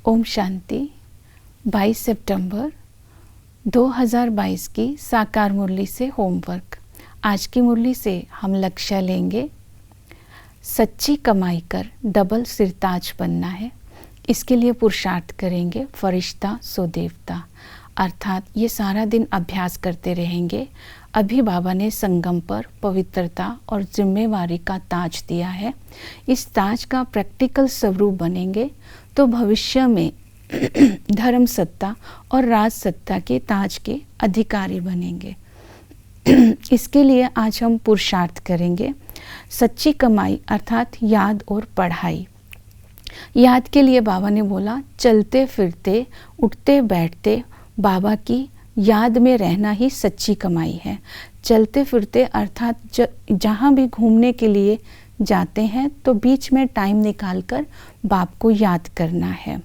ओम शांति। 22 सितंबर 2022 की साकार मुरली से होमवर्क। आज की मुरली से हम लक्ष्य लेंगे सच्ची कमाई कर डबल सिरताज बनना है। इसके लिए पुरुषार्थ करेंगे फरिश्ता सो देवता, अर्थात ये सारा दिन अभ्यास करते रहेंगे। अभी बाबा ने संगम पर पवित्रता और जिम्मेवारी का ताज दिया है। इस ताज का प्रैक्टिकल स्वरूप बनेंगे तो भविष्य में धर्म सत्ता और राज सत्ता के ताज के अधिकारी बनेंगे। इसके लिए आज हम पुरुषार्थ करेंगे सच्ची कमाई अर्थात याद और पढ़ाई। याद के लिए बाबा ने बोला चलते फिरते उठते बैठते बाबा की याद में रहना ही सच्ची कमाई है। चलते फिरते अर्थात जहाँ भी घूमने के लिए जाते हैं तो बीच में टाइम निकालकर बाप को याद करना है।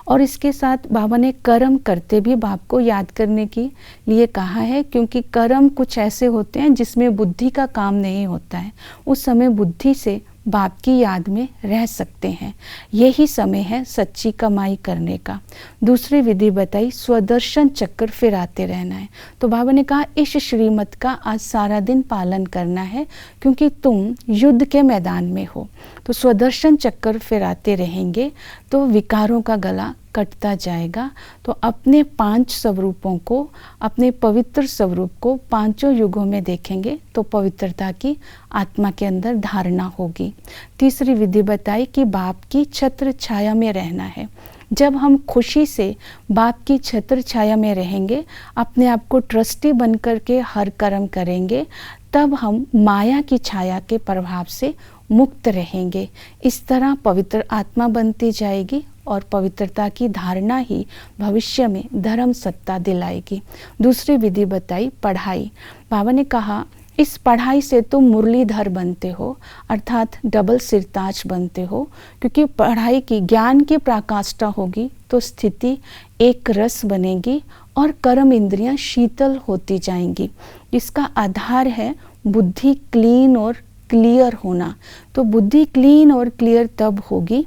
और इसके साथ बाबा ने कर्म करते भी बाप को याद करने के लिए कहा है, क्योंकि कर्म कुछ ऐसे होते हैं जिसमें बुद्धि का काम नहीं होता है। उस समय बुद्धि से बाप की याद में रह सकते हैं। यही समय है सच्ची कमाई करने का। दूसरी विधि बताई स्वदर्शन चक्र फिराते रहना है। तो बाबा ने कहा इस श्रीमत का आज सारा दिन पालन करना है, क्योंकि तुम युद्ध के मैदान में हो। तो स्वदर्शन चक्र फिराते रहेंगे तो विकारों का गला कटता जाएगा। तो अपने 5 स्वरूपों को, अपने पवित्र स्वरूप को 5 युगों में देखेंगे तो पवित्रता की आत्मा के अंदर धारणा होगी। तीसरी विधि बताई कि बाप की छत्र छाया में रहना है। जब हम खुशी से बाप की छत्र छाया में रहेंगे, अपने आप को ट्रस्टी बन कर के हर कर्म करेंगे, तब हम माया की छाया के प्रभाव से मुक्त रहेंगे। इस तरह पवित्र आत्मा बनती जाएगी और पवित्रता की धारणा ही भविष्य में धर्म सत्ता दिलाएगी। दूसरी विधि बताई पढ़ाई। बाबा ने कहा इस पढ़ाई से तुम मुरलीधर बनते हो, अर्थात डबल सिरताज बनते हो, क्योंकि पढ़ाई की ज्ञान की प्रकाष्ठा होगी तो स्थिति एक रस बनेगी और कर्म इंद्रियां शीतल होती जाएंगी। इसका आधार है बुद्धि क्लीन और क्लियर होना। तो बुद्धि क्लीन और क्लियर तब होगी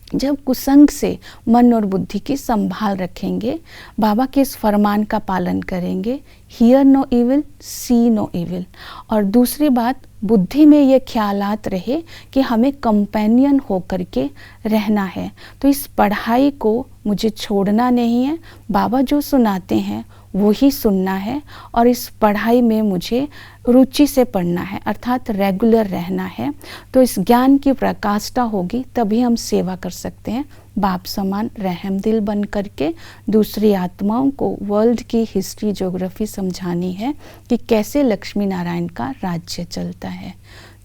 जब कुसंग से मन और बुद्धि की संभाल रखेंगे, बाबा के इस फरमान का पालन करेंगे, hear no evil see no evil. और दूसरी बात, बुद्धि में ये ख्यालात रहे कि हमें कंपेनियन होकर के रहना है। तो इस पढ़ाई को मुझे छोड़ना नहीं है। बाबा जो सुनाते हैं वो ही सुनना है और इस पढ़ाई में मुझे रुचि से पढ़ना है, अर्थात रेगुलर रहना है। तो इस ज्ञान की प्रकाष्ठा होगी तभी हम सेवा कर सकते हैं। बाप समान रहम दिल बन करके दूसरी आत्माओं को वर्ल्ड की हिस्ट्री ज्योग्राफी समझानी है कि कैसे लक्ष्मी नारायण का राज्य चलता है।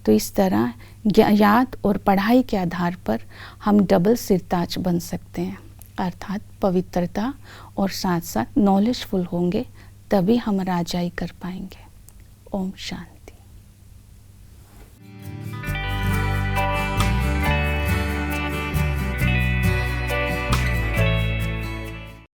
तो इस तरह याद और पढ़ाई के आधार पर हम डबल सिरताज बन सकते हैं, अर्थात पवित्रता और साथ साथ नॉलेजफुल होंगे, तभी हम राजाई कर पाएंगे। ओम शांति।